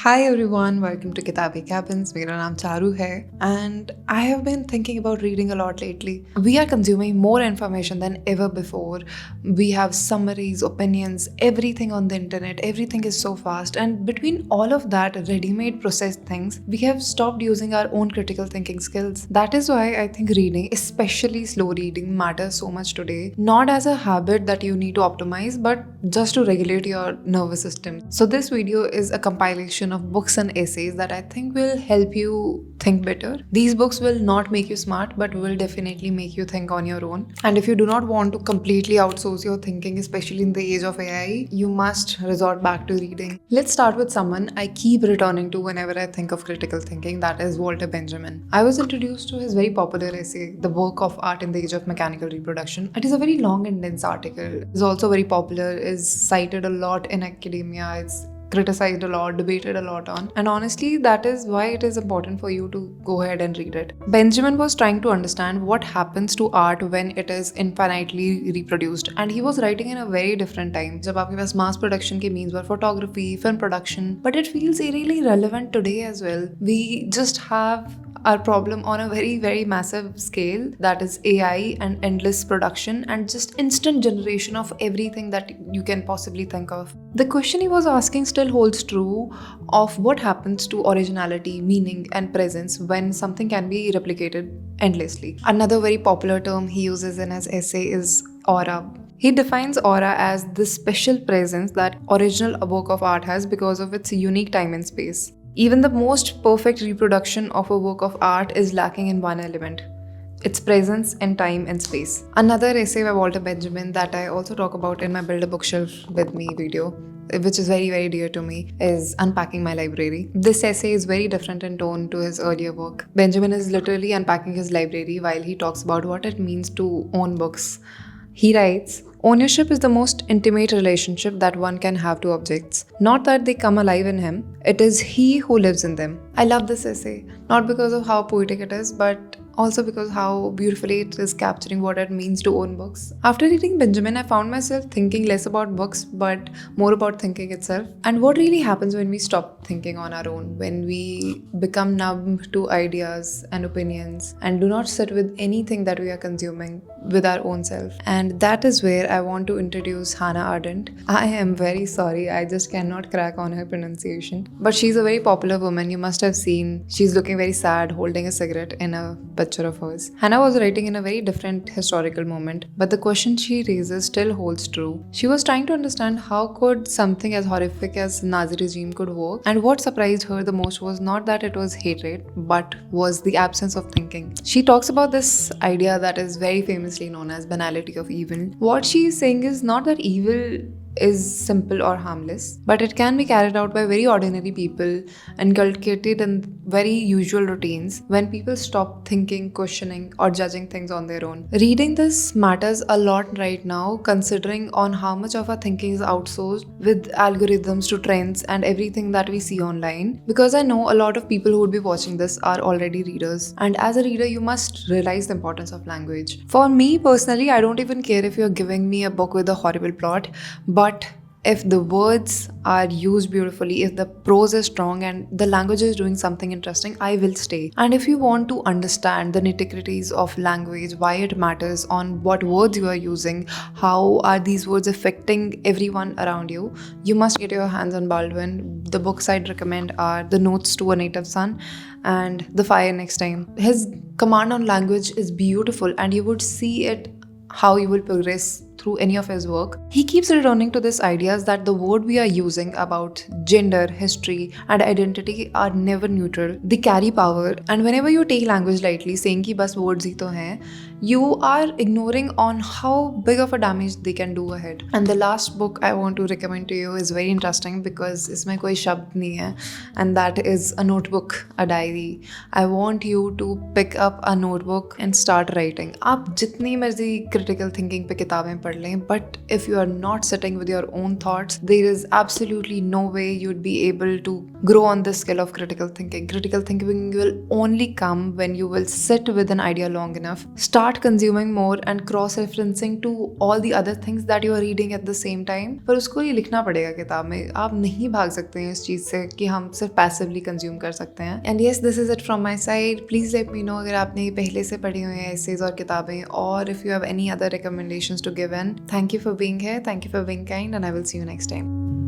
Hi everyone, welcome to Kitaabi Cabins. मेरा नाम चारू है and I have been thinking about reading a lot lately. We are consuming more information than ever before. We have summaries, opinions, everything on the internet. Everything is so fast, and between all of that ready-made processed things, we have stopped using our own critical thinking skills. That is why I think reading, especially slow reading, matters so much today. Not as a habit that you need to optimize, but just to regulate your nervous system. So this video is a compilation of books and essays that I think will help you think better. These books will not make you smart, but will definitely make you think on your own. And if you do not want to completely outsource your thinking, especially in the age of AI, you must resort back to reading. Let's start with someone I keep returning to whenever I think of critical thinking, that is Walter Benjamin. I was introduced to his very popular essay, The Work of Art in the Age of Mechanical Reproduction. It is a very long and dense article. It's also very popular, is cited a lot in academia. It's criticized a lot, debated a lot on. And honestly, that is why it is important for you to go ahead and read it. Benjamin was trying to understand what happens to art when it is infinitely reproduced. And he was writing in a very different time. जब आपके पास mass production के means were photography, film production. But it feels really relevant today as well. We just have our problem on a very, very massive scale, that is AI and endless production and just instant generation of everything that you can possibly think of. The question he was asking still holds true of what happens to originality, meaning and presence when something can be replicated endlessly. Another very popular term he uses in his essay is aura. He defines aura as the special presence that original work of art has because of its unique time and space. Even the most perfect reproduction of a work of art is lacking in one element: its presence in time and space. Another essay by Walter Benjamin that I also talk about in my Build a Bookshelf with Me video, which is very, very dear to me, is Unpacking My Library. This essay is very different in tone to his earlier work. Benjamin is literally unpacking his library while he talks about what it means to own books. He writes, "Ownership is the most intimate relationship that one can have to objects. Not that they come alive in him, it is he who lives in them." I love this essay, not because of how poetic it is, but also because how beautifully it is capturing what it means to own books. After reading Benjamin, I found myself thinking less about books, but more about thinking itself. And what really happens when we stop thinking on our own, when we become numb to ideas and opinions and do not sit with anything that we are consuming with our own self. And that is where I want to introduce Hannah Arendt. I am very sorry, I just cannot crack on her pronunciation. But she's a very popular woman, you must have seen. She's looking very sad, holding a cigarette in a picture of hers. Hannah was writing in a very different historical moment, but the question she raises still holds true. She was trying to understand how could something as horrific as Nazi regime could work, and what surprised her the most was not that it was hatred, but was the absence of thinking. She talks about this idea that is very famously known as banality of evil. What she is saying is not that evil is simple or harmless, but it can be carried out by very ordinary people, inculcated in very usual routines, when people stop thinking, questioning, or judging things on their own. Reading this matters a lot right now, considering on how much of our thinking is outsourced with algorithms to trends and everything that we see online. Because I know a lot of people who would be watching this are already readers, and as a reader, you must realize the importance of language. For me personally, I don't even care if you're giving me a book with a horrible plot, but if the words are used beautifully, if the prose is strong and the language is doing something interesting, I will stay. And if you want to understand the nitty-gritties of language, why it matters, on what words you are using, how are these words affecting everyone around you, you must get your hands on Baldwin. The books I'd recommend are The Notes to a Native Son and The Fire Next Time. His command on language is beautiful, and you would see it how you will progress through any of his work. He keeps returning to this idea that the word we are using about gender, history, and identity are never neutral. They carry power, and whenever you take language lightly, saying ki bas words hi to hain, you are ignoring on how big of a damage they can do ahead. And the last book I want to recommend to you is very interesting because isme koi shabd nahi hai, and that is a notebook, a diary. I want you to pick up a notebook and start writing. आप जितनी मर्जी critical thinking पे किताबें पढ़ लें, but if you are not sitting with your own thoughts, there is absolutely no way you'd be able to grow on this skill of critical thinking. Critical thinking will only come when you will sit with an idea long enough, start start consuming more and cross-referencing to all the other things that you are reading at the same time. पर उसको ये लिखना पड़ेगा किताब में, आप नहीं भाग सकते हैं इस चीज़ से कि हम सिर्फ पैसिवली कंज्यूम कर सकते हैं. And yes, this is it from my side. Please let me know अगर आपने पहले से पढ़ी हुई हैं एसेज और किताबें, और if you have any other recommendations to give in. Thank you for being here, thank you for being kind, and I will see you next time.